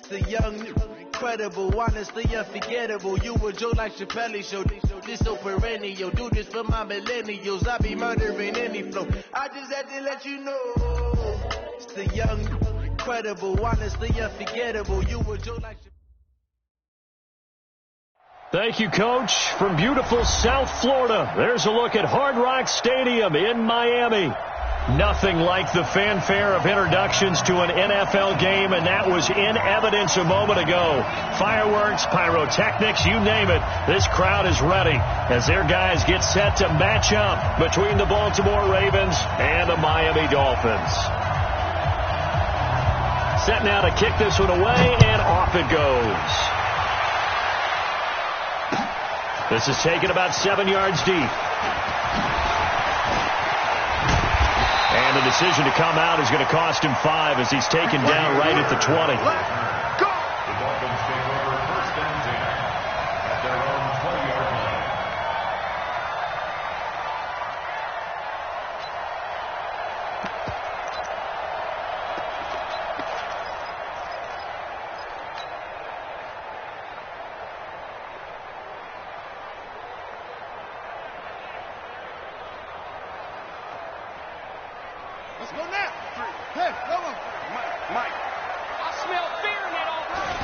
The young, incredible, honestly unforgettable. You a Joe like Chappelle show. This so perennial. Do this for my millennials. I be murdering any flow. I just had to let you know. It's the young, incredible, honestly unforgettable. You a Joe like Chappelle. Thank you, Coach. From beautiful South Florida, there's a look at Hard Rock Stadium in Miami. Nothing like the fanfare of introductions to an NFL game, and that was in evidence a moment ago. Fireworks, pyrotechnics, you name it. This crowd is ready as their guys get set to match up between the Baltimore Ravens and the Miami Dolphins. Set now to kick this one away, and off it goes. This is taken about 7 yards deep. And the decision to come out is going to cost him 5 as he's taken down right at the 20. The Dolphins take over 1st and 10 at their own 20-yard line. Let's go now. Hey, come on. Mike. I smell fear in that offense.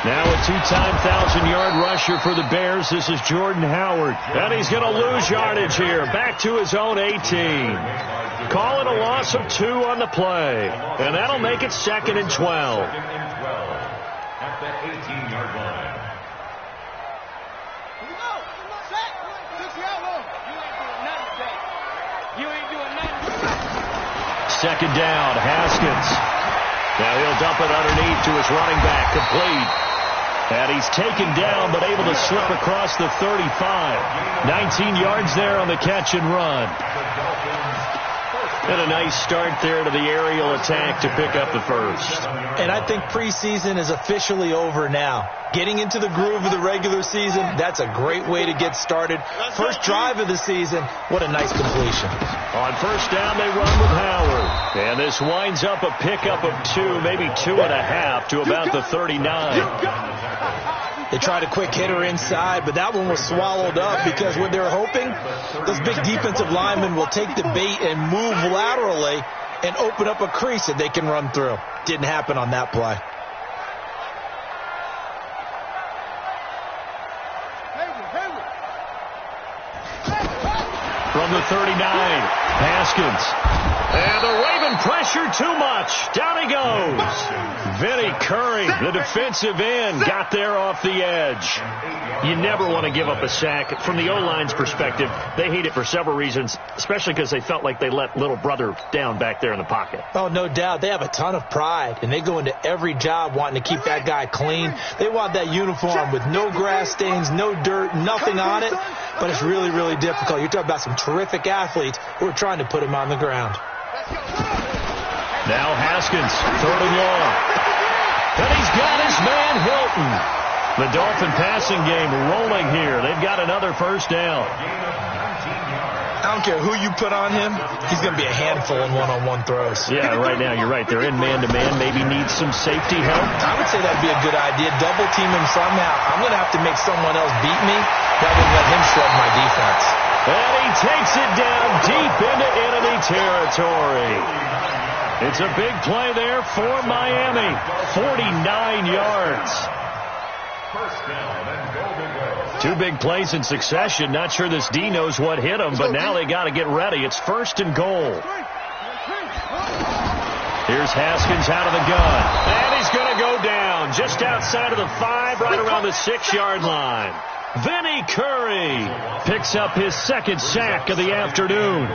Now a two-time 1,000-yard rusher for the Bears. This is Jordan Howard. And he's going to lose yardage here. Back to his own 18. Call it a loss of 2 on the play. And that'll make it 2nd and 12. 2nd and 12 at the 18-yard line. Here we go. Set. Just the outlaw. You ain't doing nothing, Jay. You ain't doing nothing. 2nd down, Haskins. Now he'll dump it underneath to his running back, complete. And he's taken down but able to slip across the 35. 19 yards there on the catch and run. And a nice start there to the aerial attack to pick up the first. And I think preseason is officially over now. Getting into the groove of the regular season, that's a great way to get started. First drive of the season, what a nice completion. On 1st down, they run with Howard. And this winds up a pickup of 2, maybe 2.5 to about the 39. They tried a quick hitter inside, but that one was swallowed up because what they're hoping, those big defensive linemen will take the bait and move laterally and open up a crease that they can run through. Didn't happen on that play. From the 39, Haskins. And the Raven pressure too much. Down he goes. Vinny Curry, the defensive end, got there off the edge. You never want to give up a sack. From the O-line's perspective, they hate it for several reasons, especially because they felt like they let little brother down back there in the pocket. Oh, no doubt. They have a ton of pride, and they go into every job wanting to keep that guy clean. They want that uniform with no grass stains, no dirt, nothing on it, but it's really, really difficult. You're talking about some terrific athletes who are trying to put him on the ground. Now Haskins, 3rd and long. And he's got his man Hilton. The Dolphin passing game rolling here. They've got another 1st down. I don't care who you put on him. He's going to be a handful in one-on-one throws. Yeah, right now you're right. They're in man-to-man. Maybe needs some safety help. I would say that'd be a good idea. Double team him somehow. I'm going to have to make someone else beat me rather than let him shred my defense. And he takes it down deep into enemy territory. It's a big play there for Miami. 49 yards. 1st down and goal to go. 2 big plays in succession. Not sure this D knows what hit him, but now they got to get ready. It's 1st and goal. Here's Haskins out of the gun. And he's going to go down just outside of the 5, right around the 6-yard line. Vinny Curry picks up his 2nd sack of the afternoon.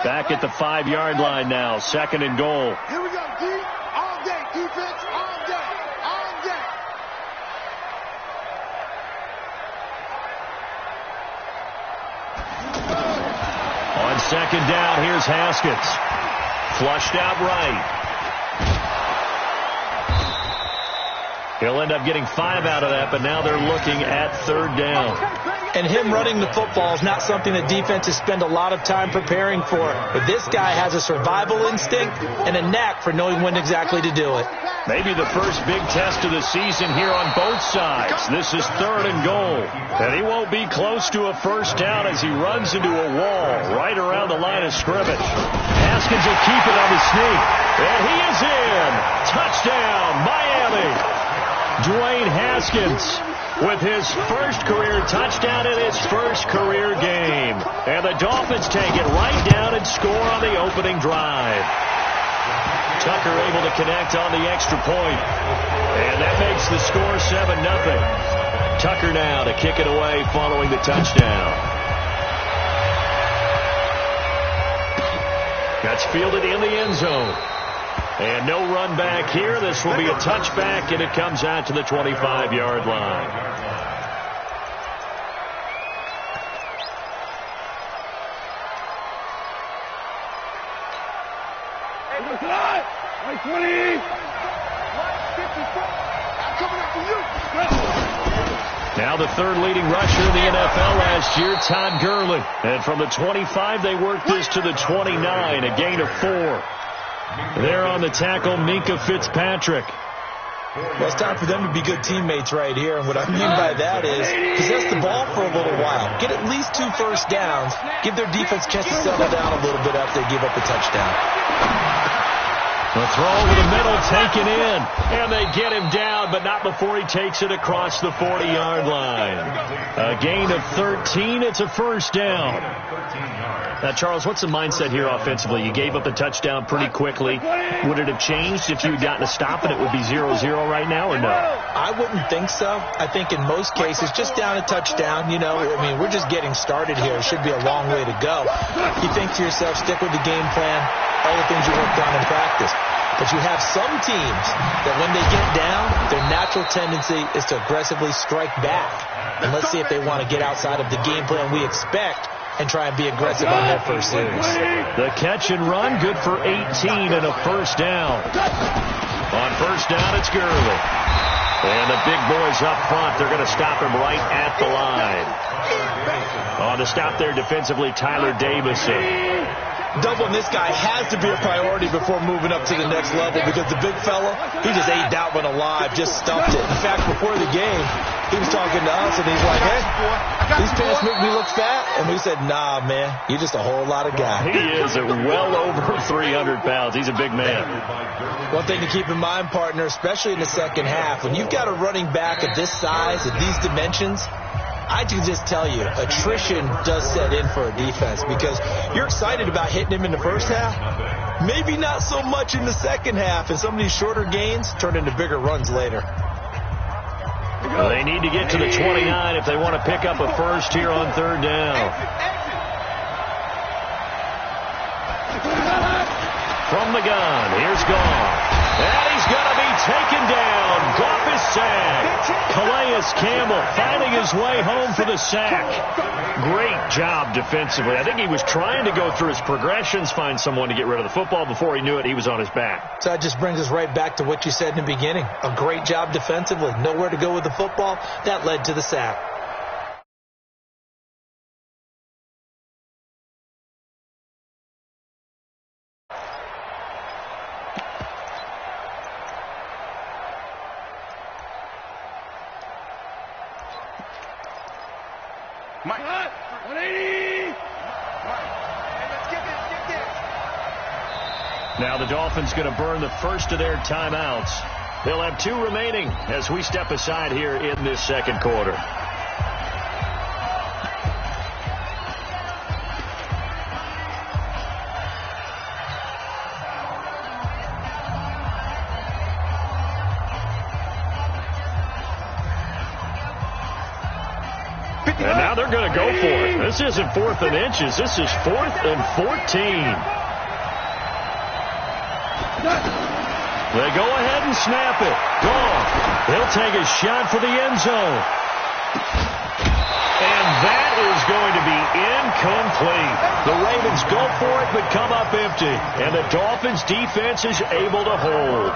Back at the 5-yard line now, 2nd and goal. Here we go, D. All day, defense, all day, all day. On 2nd down, here's Haskins. Flushed out right. He'll end up getting 5 out of that, but now they're looking at 3rd down. And him running the football is not something that defenses spend a lot of time preparing for. But this guy has a survival instinct and a knack for knowing when exactly to do it. Maybe the first big test of the season here on both sides. This is 3rd and goal. And he won't be close to a first down as he runs into a wall right around the line of scrimmage. Haskins will keep it on the sneak. And he is in. Touchdown, Miami. Dwayne Haskins with his first career touchdown in his first career game. And the Dolphins take it right down and score on the opening drive. Tucker able to connect on the extra point. And that makes the score 7-0. Tucker now to kick it away following the touchdown. That's fielded in the end zone. And no run back here. This will be a touchback, and it comes out to the 25-yard line. Now the 3rd leading rusher in the NFL last year, Todd Gurley. And from the 25, they worked this to the 29, a gain of 4. There on the tackle, Minka Fitzpatrick. Well, it's time for them to be good teammates right here. And what I mean by that is possess the ball for a little while. Get at least 2 first downs. Give their defense a chance to settle down a little bit after they give up the touchdown. The throw over the middle taken in. And they get him down, but not before he takes it across the 40-yard line. A gain of 13. It's a first down. Now, Charles, what's the mindset here offensively? You gave up the touchdown pretty quickly. Would it have changed if you had gotten a stop and it would be 0-0 right now, or no? I wouldn't think so. I think in most cases, just down a touchdown, you know, I mean, we're just getting started here. It should be a long way to go. You think to yourself, stick with the game plan, all the things you worked on in practice. But you have some teams that when they get down, their natural tendency is to aggressively strike back. And let's see if they want to get outside of the game plan we expect and try and be aggressive on their first series. The catch and run, good for 18 and a first down. On first down, it's Gurley. And the big boys up front, they're going to stop him right at the line. On the stop there defensively, Tyler Davison. Doubling this guy has to be a priority before moving up to the next level because the big fella, he just ate that one alive, just stuffed it. In fact, before the game, he was talking to us, and he's like, hey, these pants make me look fat? And we said, nah, man, you're just a whole lot of guy. He is well over 300 pounds. He's a big man. One thing to keep in mind, partner, especially in the second half, when you've got a running back of this size, of these dimensions, I can just tell you, attrition does set in for a defense because you're excited about hitting him in the first half. Maybe not so much in the second half, and some of these shorter gains turn into bigger runs later. Well, they need to get to the 29 if they want to pick up a first here on 3rd down. From the gun, here's Goff. And he's going to be taken down. Goff is sacked. Calais Campbell finding his way home for the sack. Great job defensively. I think he was trying to go through his progressions, find someone to get rid of the football. Before he knew it, he was on his back. So that just brings us right back to what you said in the beginning. A great job defensively. Nowhere to go with the football. That led to the sack. Mike. 180. Let's get this. Now the Dolphins going to burn the first of their timeouts. They'll have 2 remaining as we step aside here in this second quarter. And now they're going to go for it. This isn't 4th and inches. This is 4th and 14. They go ahead and snap it. Goff. He'll take a shot for the end zone. And that is going to be incomplete. The Ravens go for it but come up empty. And the Dolphins defense is able to hold.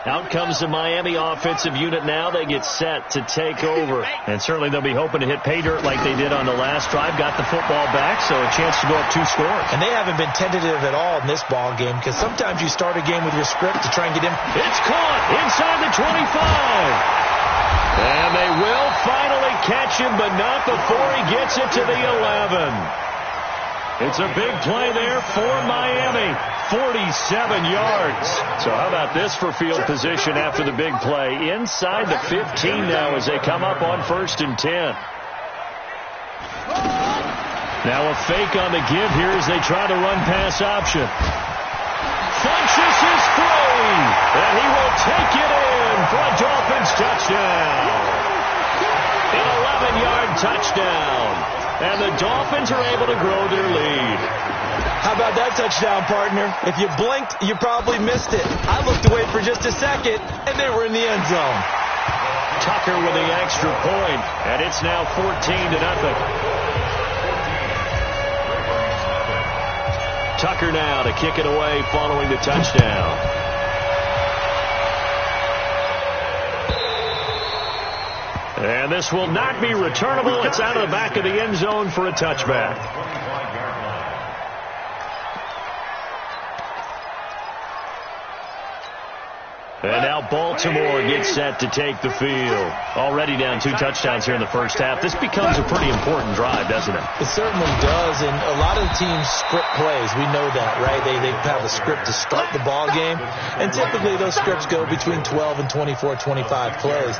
Out comes the Miami offensive unit now. They get set to take over. And certainly they'll be hoping to hit pay dirt like they did on the last drive. Got the football back, so a chance to go up 2 scores. And they haven't been tentative at all in this ball game, because sometimes you start a game with your script to try and get in. It's caught inside the 25. And they will finally catch him, but not before he gets it to the 11. It's a big play there for Miami. 47 yards. So how about this for field position after the big play? Inside the 15 now as they come up on 1st and 10. Now a fake on the give here as they try to run pass option. Funchess is free, and he will take it in for a Dolphins touchdown. An 11-yard touchdown, and the Dolphins are able to grow their lead. How about that touchdown, partner? If you blinked, you probably missed it. I looked away for just a second, and they were in the end zone. Tucker with the extra point, and it's now 14-0. Tucker now to kick it away following the touchdown. And this will not be returnable. It's out of the back of the end zone for a touchback. And now Baltimore gets set to take the field. Already down 2 touchdowns here in the first half. This becomes a pretty important drive, doesn't it? It certainly does, and a lot of the teams script plays. We know that, right? They have a script to start the ball game, and typically those scripts go between 12 and 24, 25 plays.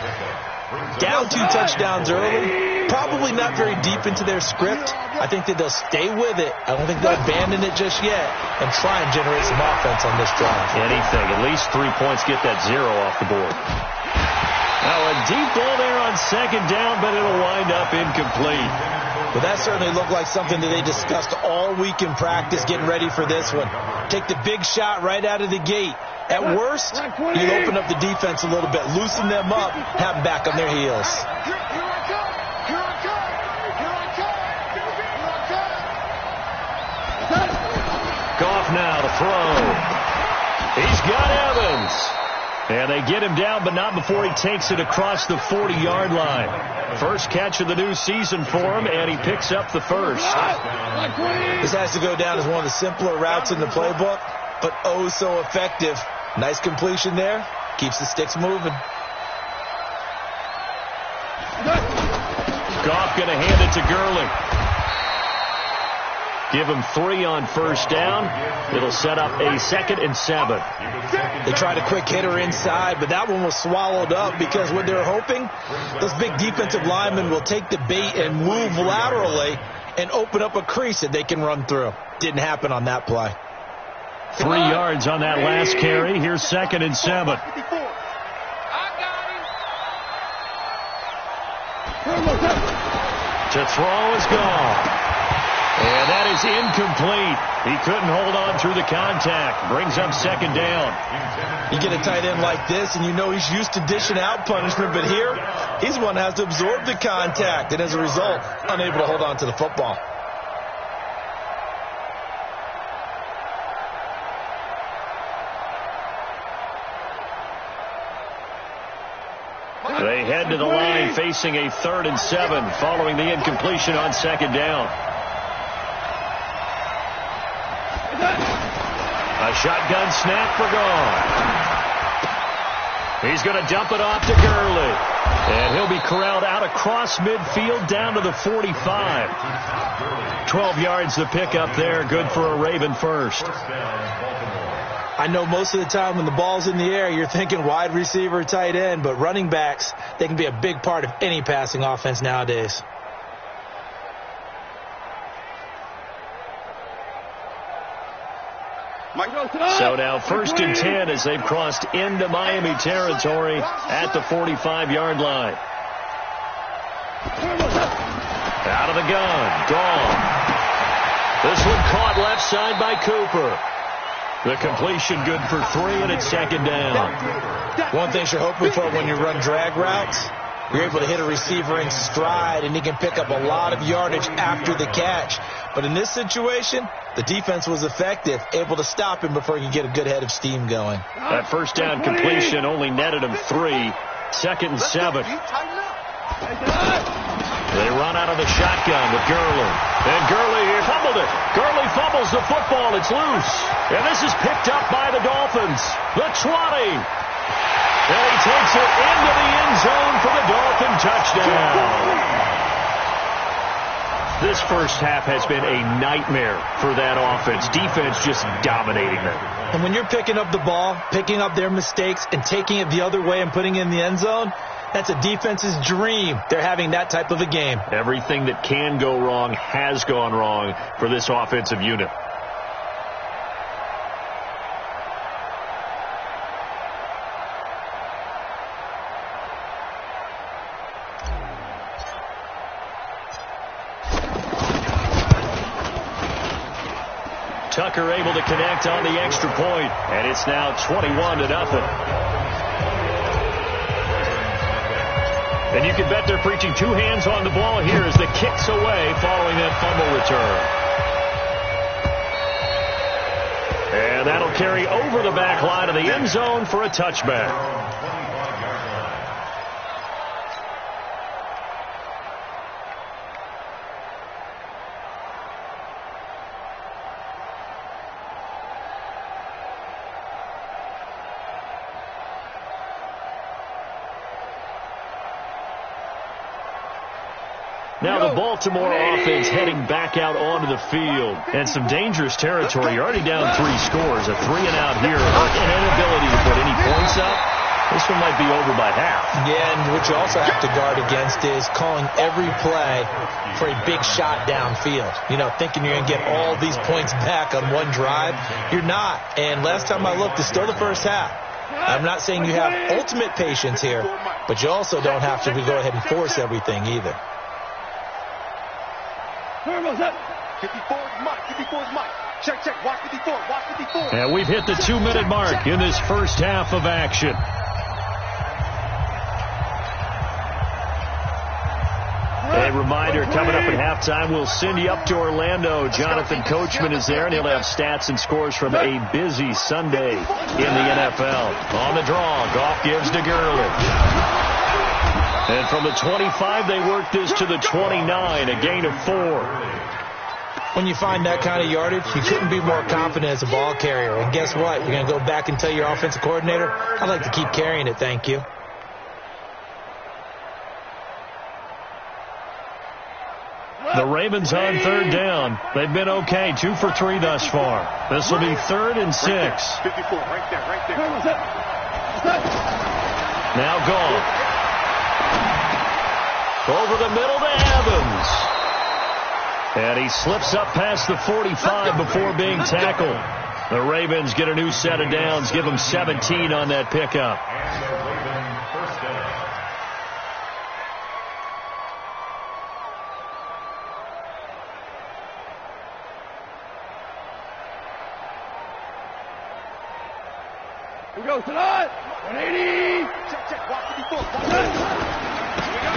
Down 2 touchdowns early, probably not very deep into their script. I think that they'll stay with it. I don't think they'll abandon it just yet and try and generate some offense on this drive. Anything. At least 3 points. Get that 0 off the board. Now a deep ball there on 2nd down, but it'll wind up incomplete. Well, that certainly looked like something that they discussed all week in practice getting ready for this one. Take the big shot right out of the gate. At worst, you'll open up the defense a little bit, loosen them up, have them back on their heels. Goff now to throw. He's got Evans. And they get him down, but not before he takes it across the 40-yard line. First catch of the new season for him, and he picks up the first. This has to go down as one of the simpler routes in the playbook, but oh so effective. Nice completion there. Keeps the sticks moving. Goff going to hand it to Gurley. Give him 3 on 1st down. It'll set up a 2nd and 7. They tried a quick hitter inside, but that one was swallowed up because what they're hoping, those big defensive linemen will take the bait and move laterally and open up a crease that they can run through. Didn't happen on that play. 3 yards on that last carry. Here's 2nd and 7. To throw is gone. And that is incomplete. He couldn't hold on through the contact. Brings up 2nd down. You get a tight end like this, and you know he's used to dishing out punishment, but here, he's the one that has to absorb the contact, and as a result, unable to hold on to the football. They head to the line facing a 3rd and 7 following the incompletion on 2nd down. A shotgun snap for Goff. He's going to dump it off to Gurley. And he'll be corralled out across midfield down to the 45. 12 yards the pickup there. Good for a Raven first. I know most of the time when the ball's in the air, you're thinking wide receiver, tight end, but running backs, they can be a big part of any passing offense nowadays. So now 1st and 10 as they've crossed into Miami territory at the 45-yard line. Out of the gun. Gone. This one caught left side by Cooper. The completion good for 3, and it's 2nd down. One thing you're hoping for when you run drag routes, you're able to hit a receiver in stride, and he can pick up a lot of yardage after the catch. But in this situation, the defense was effective, able to stop him before he could get a good head of steam going. That first down completion only netted him 3. 2nd and 7. They run out of the shotgun with Gurley. And Gurley fumbled it. Gurley fumbles the football. It's loose. And this is picked up by the Dolphins. The 20. And he takes it into the end zone for the Dolphin touchdown. This first half has been a nightmare for that offense. Defense just dominating them. And when you're picking up the ball, picking up their mistakes, and taking it the other way and putting it in the end zone, that's a defense's dream. They're having that type of a game. Everything that can go wrong has gone wrong for this offensive unit. Tucker able to connect on the extra point, and it's now 21-0. And you can bet they're preaching 2 hands on the ball here as the kick's away following that fumble return. And that'll carry over the back line of the end zone for a touchback. Now the Baltimore offense heading back out onto the field. And some dangerous territory. You're already down 3 scores. A 3-and-out here. An inability to put any points up. This one might be over by half. Yeah, and what you also have to guard against is calling every play for a big shot downfield. You know, thinking you're going to get all these points back on one drive. You're not. And last time I looked, it's still the first half. I'm not saying you have ultimate patience here, but you also don't have to go ahead and force everything either. 54 is Mike. 54 is Mike. Check, check. Watch 54. Watch 54. And we've hit the 2-minute mark in this first half of action. A reminder, coming up at halftime, we'll send you up to Orlando. Jonathan Coachman is there, and he'll have stats and scores from a busy Sunday in the NFL. On the draw, Goff gives to Gurley. And from the 25, they work this to the 29, a gain of 4. When you find that kind of yardage, you couldn't be more confident as a ball carrier. And guess what? You're going to go back and tell your offensive coordinator, I'd like to keep carrying it, thank you. The Ravens on 3rd down. They've been okay, 2 for 3 thus far. This will be 3rd and 6. 54, right there, right there. Now Goff. Over the middle to Evans. And he slips up past the 45 before being tackled. The Ravens get a new set of downs, give them 17 on that pickup. Here we go, tonight. 180. Check, check. Watch 54.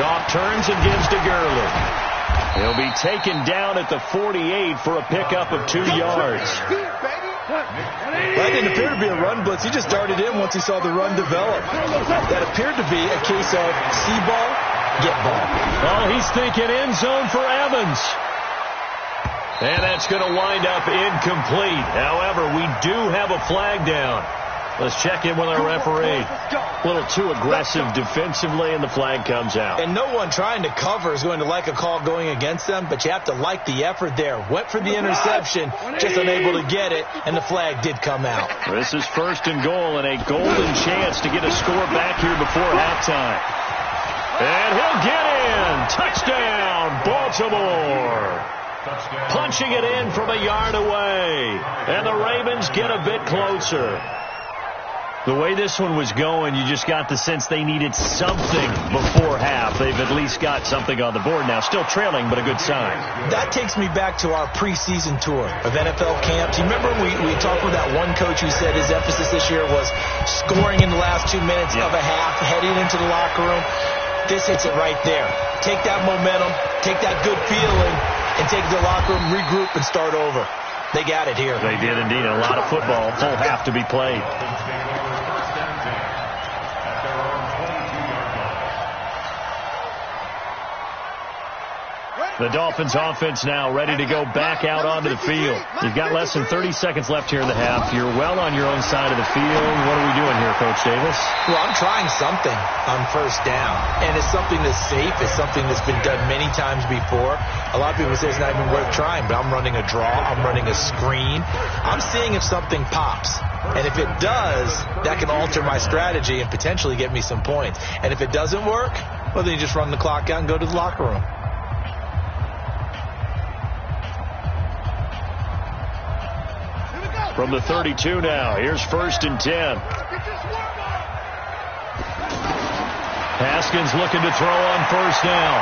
Goff turns and gives to Gurley. He'll be taken down at the 48 for a pickup of 2 yards. That didn't appear to be a run blitz. He just darted in once he saw the run develop. That appeared to be a case of see ball, get ball. Oh, he's thinking end zone for Evans. And that's going to wind up incomplete. However, we do have a flag down. Let's check in with our referee. A little too aggressive defensively, and the flag comes out. And no one trying to cover is going to like a call going against them, but you have to like the effort there. Went for the interception, just unable to get it, and the flag did come out. This is 1st and goal, and a golden chance to get a score back here before halftime. And he'll get in. Touchdown, Baltimore. Punching it in from a yard away. And the Ravens get a bit closer. The way this one was going, you just got the sense they needed something before half. They've at least got something on the board now. Still trailing, but a good sign. That takes me back to our preseason tour of NFL camps. You remember we talked with that one coach who said his emphasis this year was scoring in the last 2 minutes of a half, heading into the locker room. This hits it right there. Take that momentum, take that good feeling, and take it to the locker room, regroup, and start over. They got it here. They did indeed. A lot of football, full half to be played. The Dolphins offense now ready to go back out onto the field. You've got less than 30 seconds left here in the half. You're well on your own side of the field. What are we doing here, Coach Davis? Well, I'm trying something on first down, and it's something that's safe. It's something that's been done many times before. A lot of people say it's not even worth trying, but I'm running a draw. I'm running a screen. I'm seeing if something pops. And if it does, that can alter my strategy and potentially get me some points. And if it doesn't work, well, then you just run the clock out and go to the locker room. From the 32 now, here's 1st and 10. Haskins looking to throw on 1st down.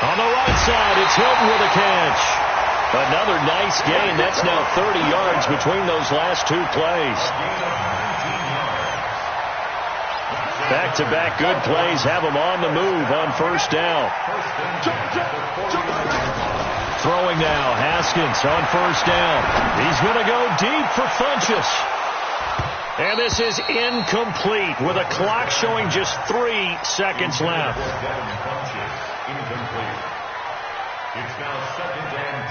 On the right side, it's Hilton with a catch. Another nice gain. That's now 30 yards between those last 2 plays. Back-to-back good plays have them on the move on 1st down. Throwing now, Haskins on 1st down. He's going to go deep for Funchess. And this is incomplete with a clock showing just 3 seconds left. Incomplete. It's now 2nd and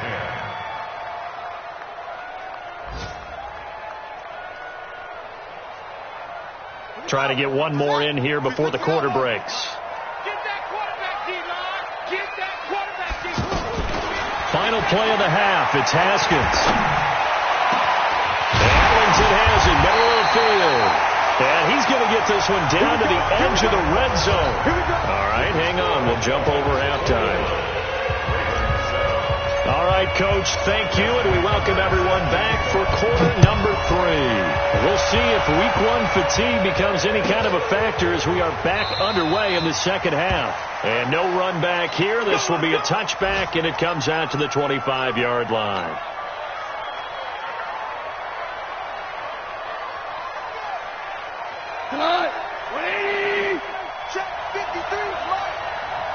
10. Trying to get one more in here before the quarter breaks. Get that quarterback, D-line. Get that quarterback, D-line. Final play of the half. It's Haskins. Ellington has it, middle of the field. And he's going to get this one down to the edge of the red zone. All right, hang on. We'll jump over halftime. All right, Coach, thank you, and we welcome everyone back for quarter number 3. We'll see if Week 1 fatigue becomes any kind of a factor as we are back underway in the second half. And no run back here. This will be a touchback, and it comes out to the 25-yard line. Come on. 180. Check 53. Right.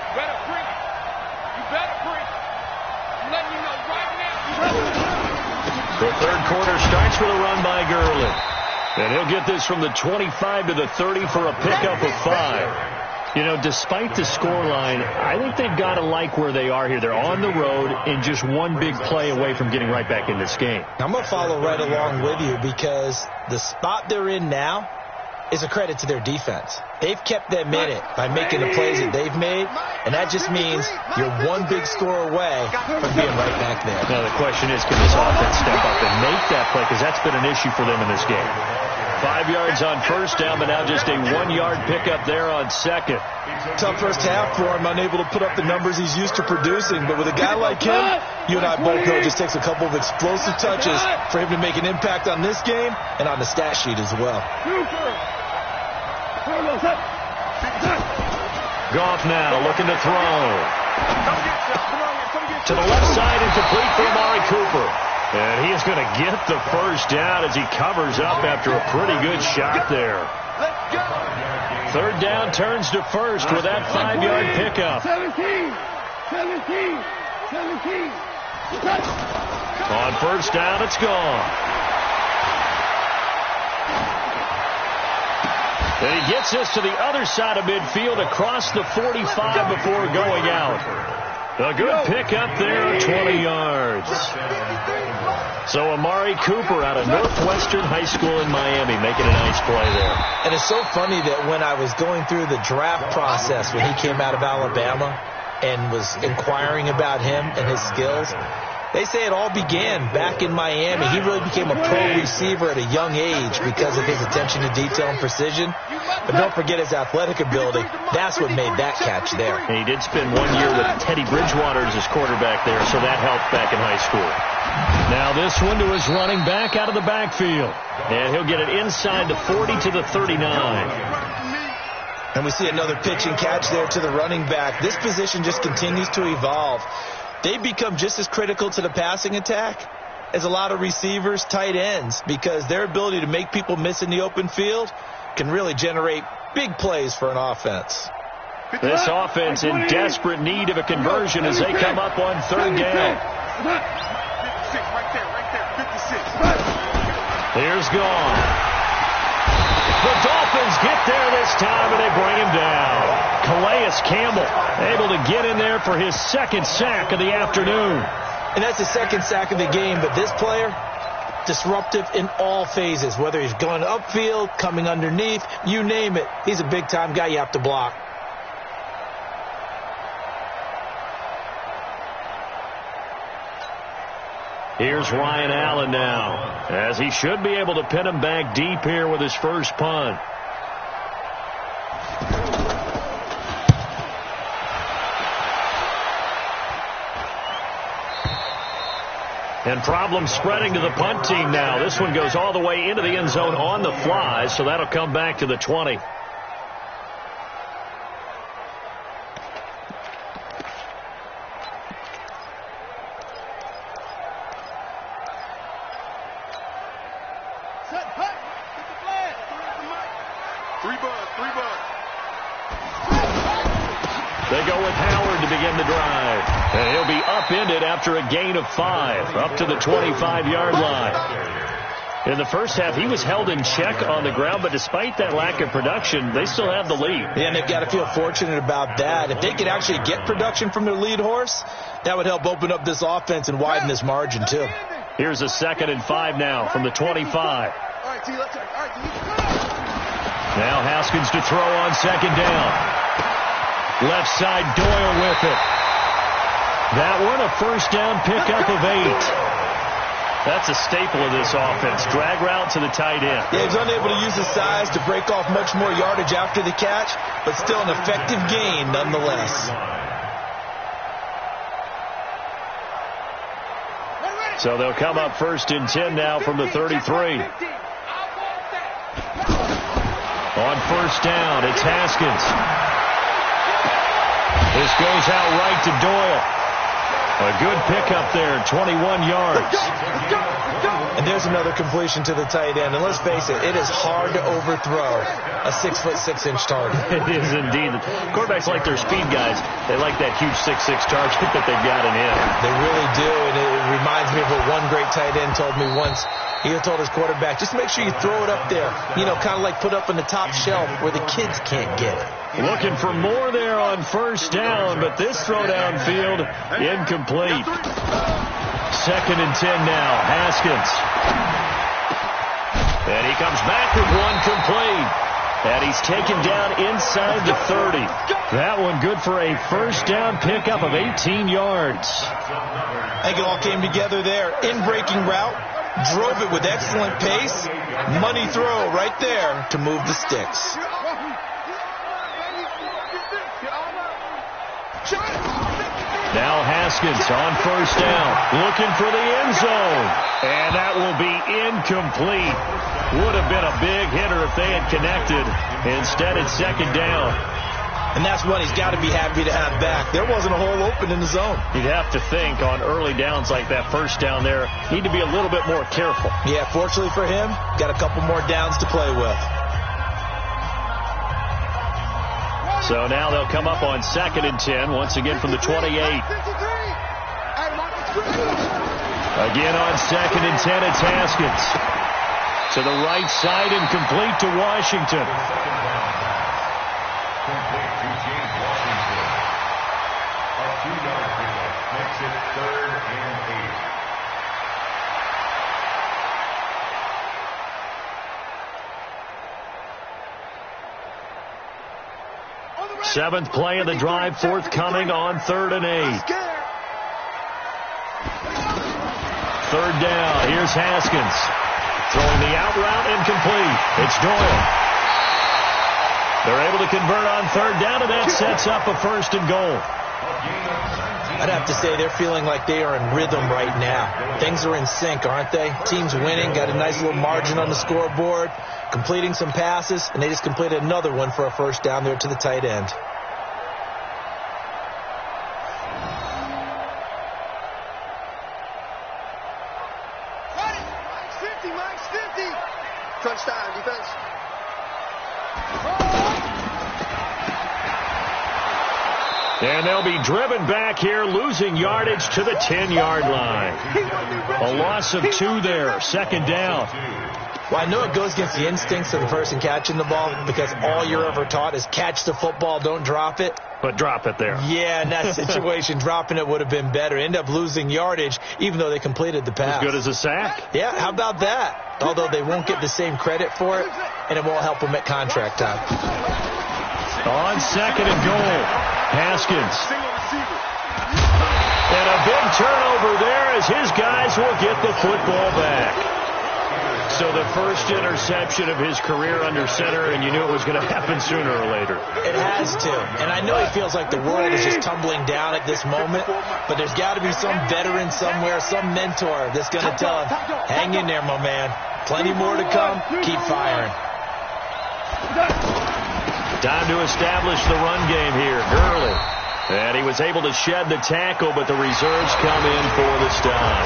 You better bring it. You better bring it. I'm letting you know right now. The third quarter starts with a run by Gurley. And he'll get this from the 25 to the 30 for a pickup of 5. You know, despite the scoreline, I think they've got to like where they are here. They're on the road and just one big play away from getting right back in this game. I'm going to follow right along with you because the spot they're in now is a credit to their defense. They've kept them in it by making the plays that they've made, and that just means you're one big score away from being right back there. Now the question is, can this offense step up and make that play? Because that's been an issue for them in this game. 5 yards on 1st down, but now just a 1-yard pickup there on 2nd. Tough first half for him, unable to put up the numbers he's used to producing. But with a guy like him, you and I both know it just takes a couple of explosive touches for him to make an impact on this game and on the stat sheet as well. Goff now looking to throw. To the left side, incomplete for Amari Cooper. And he is going to get the first down as he covers up after a pretty good shot there. 3rd down turns to 1st with that 5-yard pickup. 17. On 1st down, it's gone. And he gets us to the other side of midfield across the 45 before going out. A good pickup there, 20 yards. So Amari Cooper out of Northwestern High School in Miami making a nice play there. And it's so funny that when I was going through the draft process when he came out of Alabama and was inquiring about him and his skills, they say it all began back in Miami. He really became a pro receiver at a young age because of his attention to detail and precision. But don't forget his athletic ability. That's what made that catch there. And he did spend 1 year with Teddy Bridgewater as his quarterback there, so that helped back in high school. Now this one to his running back out of the backfield. And he'll get it inside the 40 to the 39. And we see another pitch and catch there to the running back. This position just continues to evolve. They become just as critical to the passing attack as a lot of receivers, tight ends, because their ability to make people miss in the open field can really generate big plays for an offense. This offense in desperate need of a conversion as they come up on third down. 56, right there, 56. Here's gone. The Dolphins get there this time, and they bring him down. Calais Campbell able to get in there for his second sack of the afternoon. And that's the second sack of the game, but this player, disruptive in all phases, whether he's going upfield, coming underneath, you name it. He's a big-time guy you have to block. Here's Ryan Allen now, as he should be able to pin him back deep here with his first punt. And problems spreading to the punt team now. This one goes all the way into the end zone on the fly, so that'll come back to the 20. They go with Howard to begin the drive. And he'll be upended after a gain of 5, up to the 25-yard line. In the first half, he was held in check on the ground, but despite that lack of production, they still have the lead. Yeah, and they've got to feel fortunate about that. If they could actually get production from their lead horse, that would help open up this offense and widen this margin, too. Here's a 2nd and 5 now from the 25. Now Haskins to throw on 2nd down. Left side, Doyle with it. That one, a first down pickup of 8. That's a staple of this offense. Drag route to the tight end. Yeah, he's unable to use his size to break off much more yardage after the catch, but still an effective gain nonetheless. So they'll come up 1st and 10 now from the 33. On 1st down, it's Haskins. This goes out right to Doyle. A good pickup there, 21 yards. And there's another completion to the tight end. And let's face it, it is hard to overthrow a 6'6" target. It is indeed. Quarterbacks like their speed guys. They like that huge 6'6" target that they've got in him. They really do, and it reminds me of what one great tight end told me once. He told his quarterback, just make sure you throw it up there. You know, kind of like put up on the top shelf where the kids can't get it. Looking for more there on 1st down, but this throw downfield incomplete. 2nd and 10 now. Haskins. And he comes back with one complete. And he's taken down inside the 30. That one good for a 1st down pickup of 18 yards. I think it all came together there. In-breaking route. Drove it with excellent pace. Money throw right there to move the sticks. Now Haskins on 1st down, looking for the end zone. And that will be incomplete. Would have been a big hitter if they had connected. Instead, it's 2nd down. And that's what he's got to be happy to have back. There wasn't a hole open in the zone. You'd have to think on early downs like that 1st down there, need to be a little bit more careful. Yeah, fortunately for him, got a couple more downs to play with. So now they'll come up on 2nd and 10, once again from the 28. Again on 2nd and 10, it's Haskins. To the right side and complete to Washington. Complete to James Washington. A 2-yard pickup makes it 3rd and 8. 7th play of the drive, forthcoming on 3rd and 8. 3rd down. Here's Haskins. Throwing the out route incomplete. It's Doyle. They're able to convert on 3rd down, and that sets up a 1st and goal. I'd have to say they're feeling like they are in rhythm right now. Things are in sync, aren't they? Team's winning, got a nice little margin on the scoreboard, completing some passes, and they just completed another one for a 1st down there to the tight end. Mike's 50. Crunch time, defense. And they'll be driven back here, losing yardage to the 10-yard line. A loss of 2 there, second down. Well, I know it goes against the instincts of the person catching the ball because all you're ever taught is catch the football, don't drop it. But drop it there. Yeah, in that situation, dropping it would have been better. End up losing yardage, even though they completed the pass. As good as a sack. Yeah, how about that? Although they won't get the same credit for it, and it won't help them at contract time. On second and goal, Haskins. And a big turnover there as his guys will get the football back. So the first interception of his career under center, and you knew it was going to happen sooner or later. It has to. And I know he feels like the world is just tumbling down at this moment, but there's got to be some veteran somewhere, some mentor that's going to tell him, hang in there, my man. Plenty more to come. Keep firing. Time to establish the run game here. Gurley. And he was able to shed the tackle, but the reserves come in for the stop.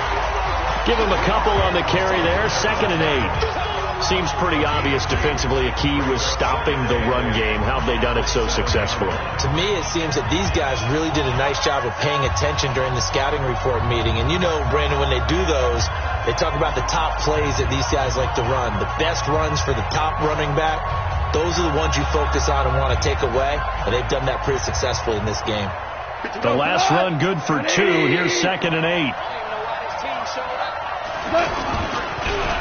Give him a couple on the carry there. 2nd and 8. Seems pretty obvious defensively a key was stopping the run game. How have they done it so successfully? To me, it seems that these guys really did a nice job of paying attention during the scouting report meeting. And you know, Brandon, when they do those, they talk about the top plays that these guys like to run. The best runs for the top running back. Those are the ones you focus on and want to take away. And they've done that pretty successfully in this game. The last run good for 2. Here's 2nd and 8.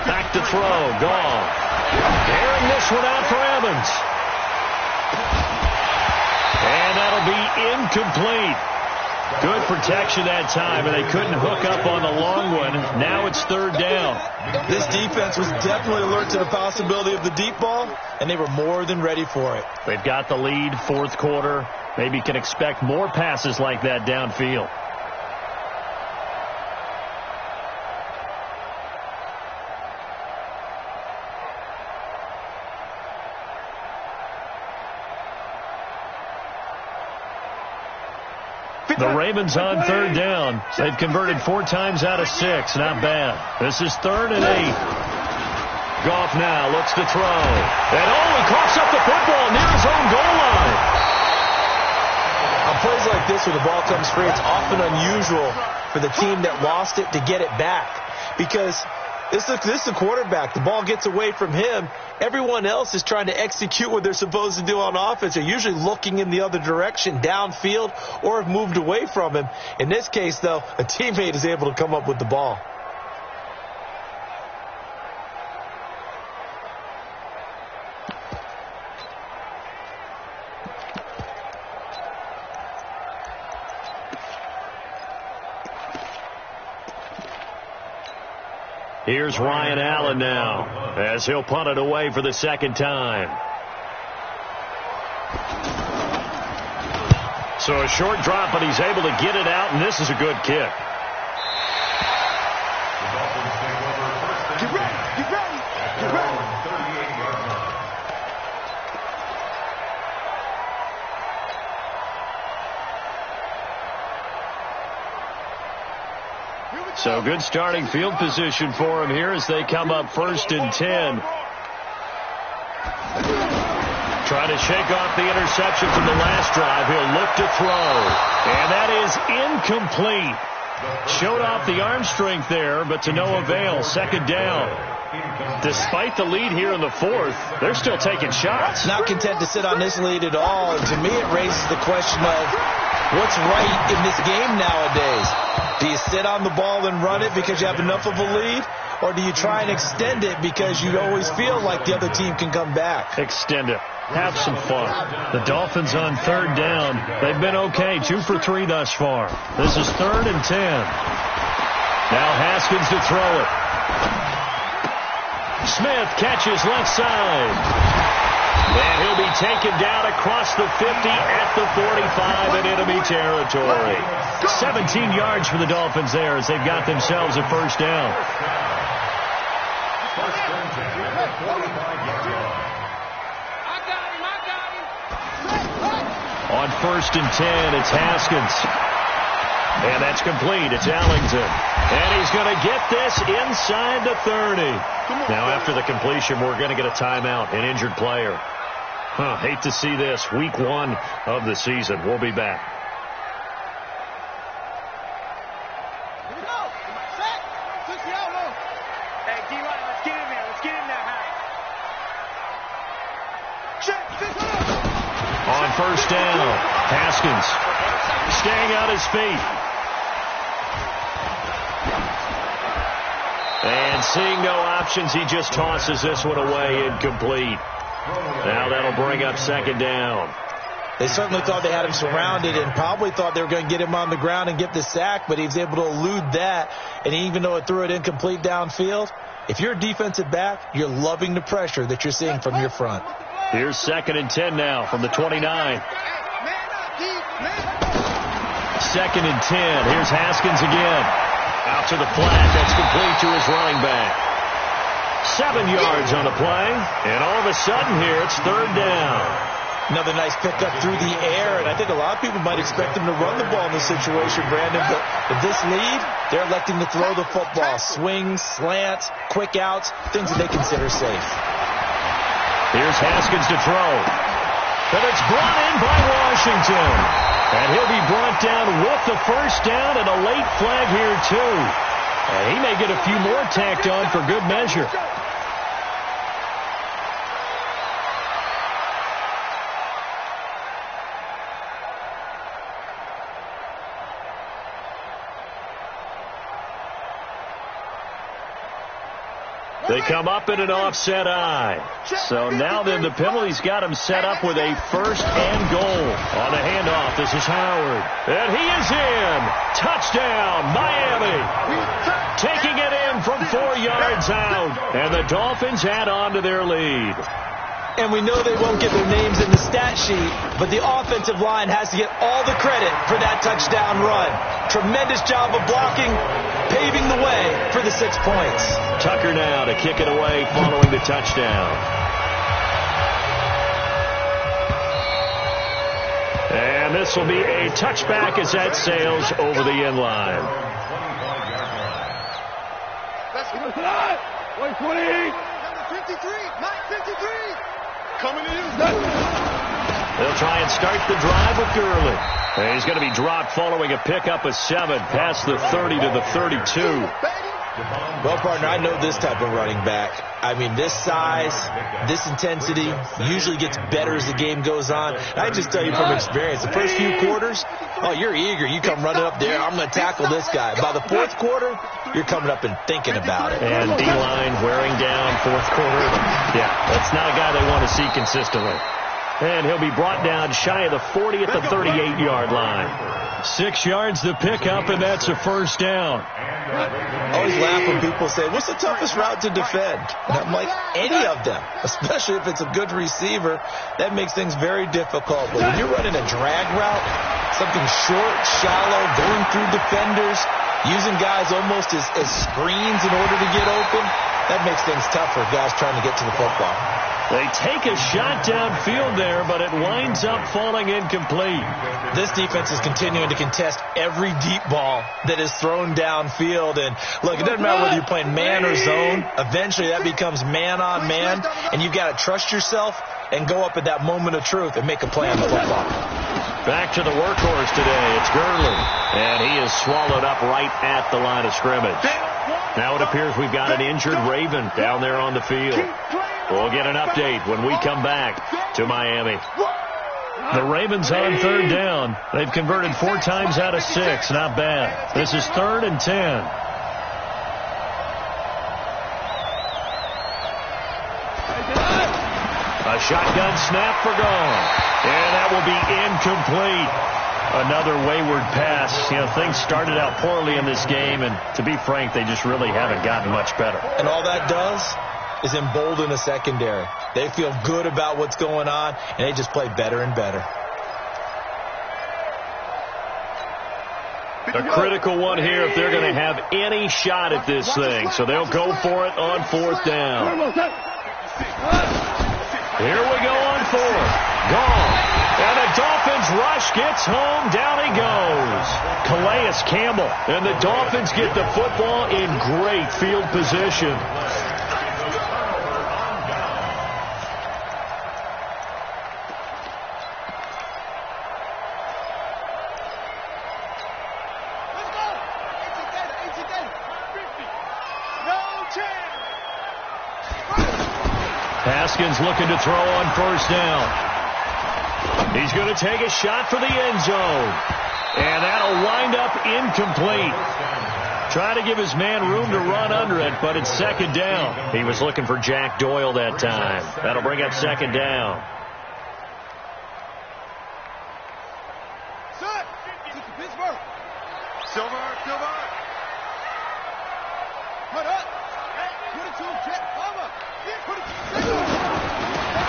Back to throw. Gone. Airing this one out for Evans. And that'll be incomplete. Good protection that time, and they couldn't hook up on the long one. Now it's 3rd down. This defense was definitely alert to the possibility of the deep ball, and they were more than ready for it. They've got the lead, 4th quarter. Maybe can expect more passes like that downfield. The Ravens on 3rd down. They've converted 4 times out of 6. Not bad. This is 3rd and 8. Goff now looks to throw. And he coughs up the football near his own goal line. On plays like this where the ball comes free, it's often unusual for the team that lost it to get it back. Because this is the quarterback. The ball gets away from him. Everyone else is trying to execute what they're supposed to do on offense. They're usually looking in the other direction, downfield, or have moved away from him. In this case, though, a teammate is able to come up with the ball. Here's Ryan Allen now as he'll punt it away for the 2nd time. So a short drop, but he's able to get it out, and this is a good kick. Get ready, get ready, get ready. So good starting field position for him here as they come up 1st and 10. Trying to shake off the interception from the last drive. He'll look to throw. And that is incomplete. Showed off the arm strength there, but to no avail. 2nd down. Despite the lead here in the 4th, they're still taking shots. Not content to sit on this lead at all. And to me, it raises the question of what's right in this game nowadays. Do you sit on the ball and run it because you have enough of a lead? Or do you try and extend it because you always feel like the other team can come back? Extend it. Have some fun. The Dolphins on 3rd down. They've been okay. 2 for 3 thus far. This is 3rd and 10. Now Haskins to throw it. Smith catches left side. And he'll be taken down across the 50 at the 45 in enemy territory. 17 yards for the Dolphins there as they've got themselves a 1st down. On 1st and 10, it's Haskins. And that's complete. It's Ellington. And he's going to get this inside the 30. Now, after the completion, we're going to get a timeout, an injured player. Hate to see this. Week 1 of the season. We'll be back. Hey, D-line, let's get in there. Let's get in there, On first down, Haskins staying on his feet. And seeing no options, he just tosses this one away, incomplete. Now that'll bring up second down. They certainly thought they had him surrounded and probably thought they were going to get him on the ground and get the sack, but he was able to elude that. And even though it threw it incomplete downfield, if you're a defensive back, you're loving the pressure that you're seeing from your front. Here's 2nd and 10 now from the 29. 2nd and 10. Here's Haskins again. Out to the flat. That's complete to his running back. 7 yards on the play. And all of a sudden here, it's 3rd down. Another nice pickup through the air, and I think a lot of people might expect him to run the ball in this situation, Brandon, but with this lead, they're electing to throw the football. Swings, slants, quick outs, things that they consider safe. Here's Haskins to throw. But it's brought in by Washington. And he'll be brought down with the first down and a late flag here, too. And he may get a few more tacked on for good measure. They come up in an offset eye. So now then the penalty's got him set up with a 1st and goal. On the handoff, this is Howard. And he is in. Touchdown, Miami. Taking it in from 4 yards out. And the Dolphins add on to their lead. And we know they won't get their names in the stat sheet, but the offensive line has to get all the credit for that touchdown run. Tremendous job of blocking, paving the way for the 6 points. Tucker now to kick it away following the touchdown. And this will be a touchback as that sails over the end line. That's 120. Number 53, Mike 53. Coming in. They'll try and start the drive with Gurley. And he's going to be dropped following a pickup of 7 past the 30 to the 32. Well, partner, I know this type of running back. I mean, this size, this intensity usually gets better as the game goes on. I just tell you from experience, the first few quarters, oh, you're eager. You come running up there, I'm going to tackle this guy. By the 4th quarter, you're coming up and thinking about it. And D-line wearing down 4th quarter. Yeah, that's not a guy they want to see consistently. And he'll be brought down shy of the 40 at the 38-yard line. 6 yards to pick up, and that's a 1st down. I always laugh when people say, what's the toughest route to defend? And I'm like, any of them, especially if it's a good receiver. That makes things very difficult. But when you're running a drag route, something short, shallow, going through defenders, using guys almost as screens in order to get open, that makes things tough for guys trying to get to the football. They take a shot downfield there, but it winds up falling incomplete. This defense is continuing to contest every deep ball that is thrown downfield. And, look, it doesn't matter whether you're playing man or zone. Eventually that becomes man on man, and you've got to trust yourself and go up at that moment of truth and make a play on the football. Back to the workhorse today. It's Gurley. And he is swallowed up right at the line of scrimmage. Now it appears we've got an injured Raven down there on the field. We'll get an update when we come back to Miami. The Ravens on 3rd down. They've converted 4 times out of 6. Not bad. This is 3rd and 10. A shotgun snap for gone. And that will be incomplete. Another wayward pass. You know, things started out poorly in this game, and to be frank, they just really haven't gotten much better. And all that does is embolden the secondary. They feel good about what's going on, and they just play better and better. A critical one here if they're going to have any shot at this thing. So they'll go for it on 4th down. Here we go on 4th. Gone. And the Dolphins rush, gets home, down he goes. Calais Campbell. And the Dolphins get the football in great field position. Haskins looking to throw on first down. He's going to take a shot for the end zone. And that'll wind up incomplete. Trying to give his man room to run under it, but it's second down. He was looking for Jack Doyle that time. That'll bring up second down.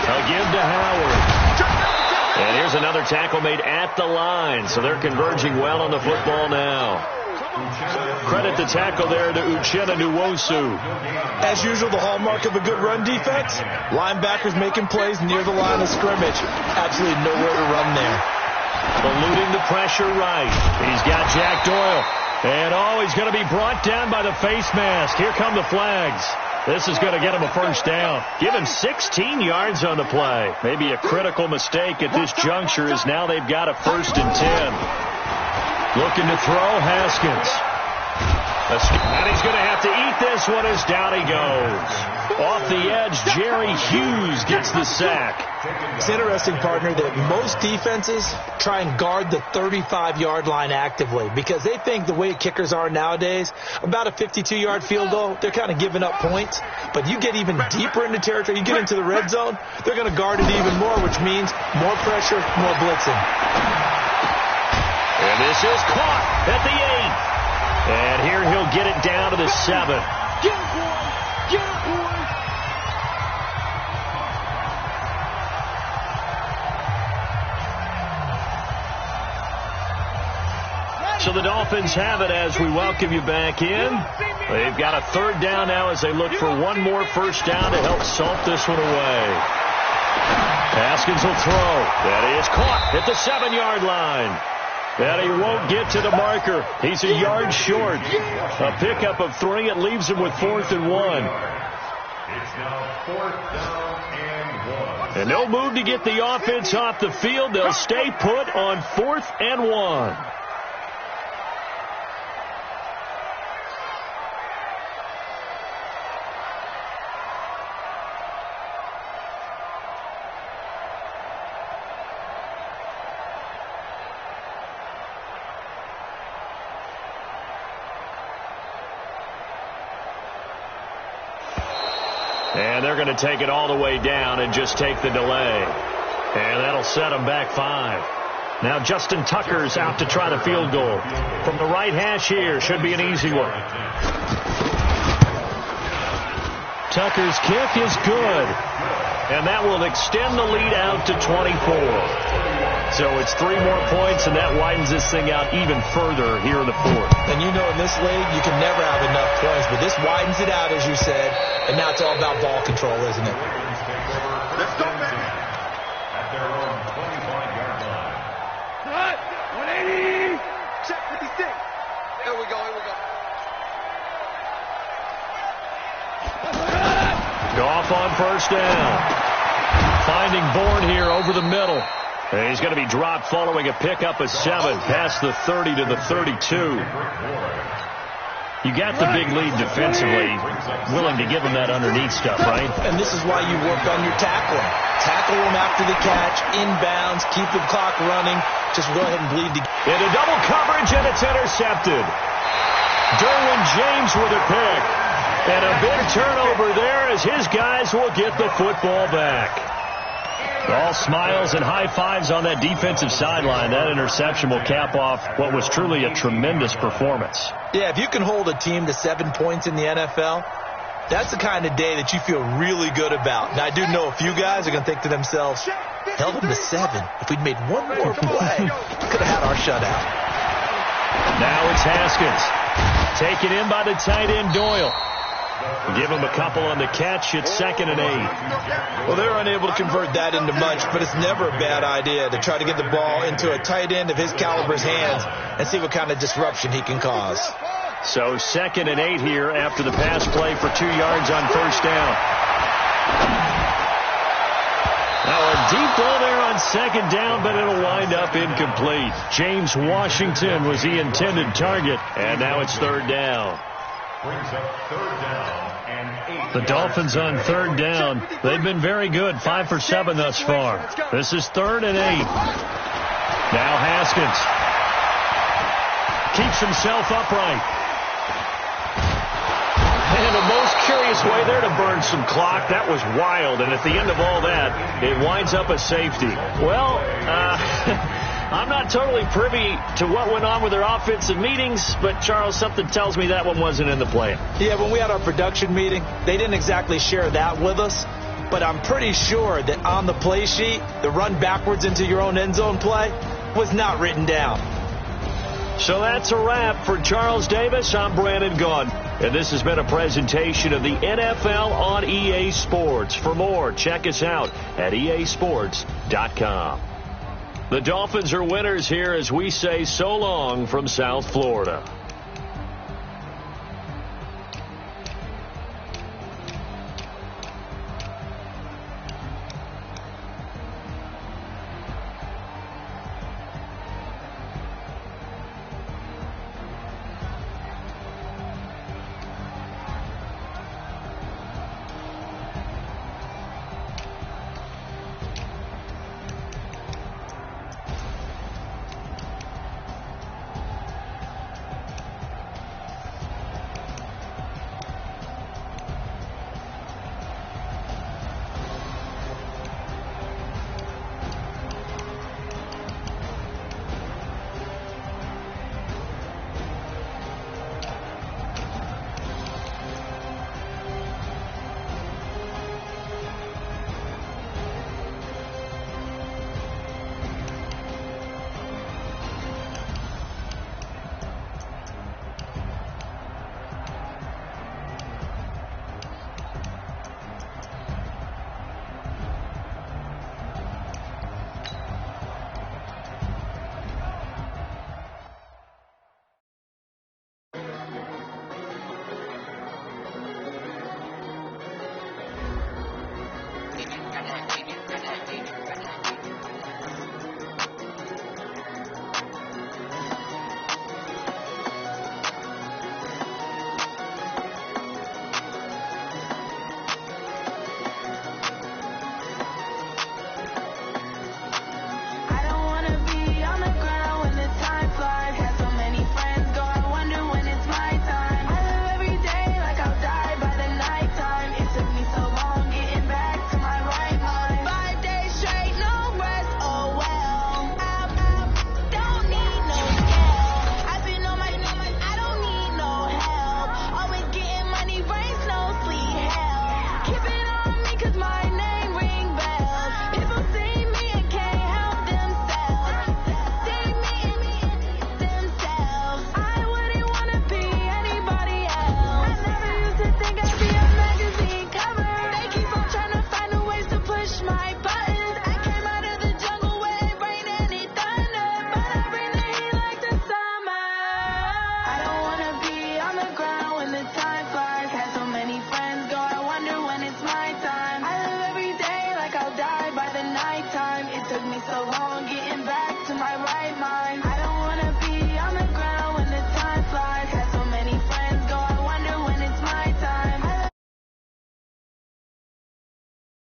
They'll give to Howard. And here's another tackle made at the line, so they're converging well on the football now. Credit the tackle there to Uchenna Nwosu. As usual, the hallmark of a good run defense, linebackers making plays near the line of scrimmage. Absolutely nowhere to run there. Eluding the pressure right. He's got Jack Doyle. And, he's going to be brought down by the face mask. Here come the flags. This is going to get him a first down. Give him 16 yards on the play. Maybe a critical mistake at this juncture as now they've got a 1st and 10. Looking to throw, Haskins. And he's going to have to eat this one as down he goes. Off the edge, Jerry Hughes gets the sack. It's interesting, partner, that most defenses try and guard the 35-yard line actively because they think the way kickers are nowadays, about a 52-yard field goal, they're kind of giving up points. But you get even deeper into territory, you get into the red zone, they're going to guard it even more, which means more pressure, more blitzing. And this is caught at the 8. And here he'll get it down to the 7. Get it, boy! Get it, boy! So the Dolphins have it as we welcome you back in. They've got a 3rd down now as they look for one more first down to help salt this one away. Haskins will throw. That is caught at the 7-yard line. And he won't get to the marker. He's a yard short. A pickup of 3. It leaves him with 4th and 1. It's now 4th down and 1. And no move to get the offense off the field. They'll stay put on 4th and 1. And they're going to take it all the way down and just take the delay. And that'll set them back 5. Now Justin Tucker's out to try the field goal. From the right hash here, should be an easy one. Tucker's kick is good. And that will extend the lead out to 24. So it's 3 more points, and that widens this thing out even further here in the 4th. And you know in this league, you can never have enough points, but this widens it out, as you said, and now it's all about ball control, isn't it? Let's go, man. At their own 25-yard line. Cut! 180! Check 56. Here we go, here we go. Goff on first down. Finding Bourne here over the middle. And he's going to be dropped following a pickup of 7 past the 30 to the 32. You got the big lead defensively, willing to give him that underneath stuff, right? And this is why you work on your tackling. Tackle him after the catch, inbounds, keep the clock running. Just go ahead and bleed the... Into double coverage, and it's intercepted. Derwin James with a pick. And a big turnover there as his guys will get the football back. All smiles and high fives on that defensive sideline. That interception will cap off what was truly a tremendous performance. Yeah, if you can hold a team to 7 points in the NFL, that's the kind of day that you feel really good about. Now, I do know a few guys are going to think to themselves, held them to 7. If we'd made one more play, could have had our shutout. Now it's Haskins. Taken in by the tight end Doyle. Give him a couple on the catch. It's 2nd and 8. Well, they're unable to convert that into much, but it's never a bad idea to try to get the ball into a tight end of his caliber's hands and see what kind of disruption he can cause. So 2nd and 8 here after the pass play for 2 yards on first down. Now a deep ball there on 2nd down, but it'll wind up incomplete. James Washington was the intended target, and now it's 3rd down. Brings up 3rd down and 8. The Dolphins on 3rd down. They've been very good, 5 for 7 thus far. This is 3rd and 8. Now Haskins keeps himself upright. And the most curious way there to burn some clock. That was wild. And at the end of all that, it winds up a safety. Well, I'm not totally privy to what went on with their offensive meetings, but, Charles, something tells me that one wasn't in the plan. Yeah, when we had our production meeting, they didn't exactly share that with us. But I'm pretty sure that on the play sheet, the run backwards into your own end zone play was not written down. So that's a wrap for Charles Davis. I'm Brandon Gaudin. And this has been a presentation of the NFL on EA Sports. For more, check us out at easports.com. The Dolphins are winners here as we say so long from South Florida.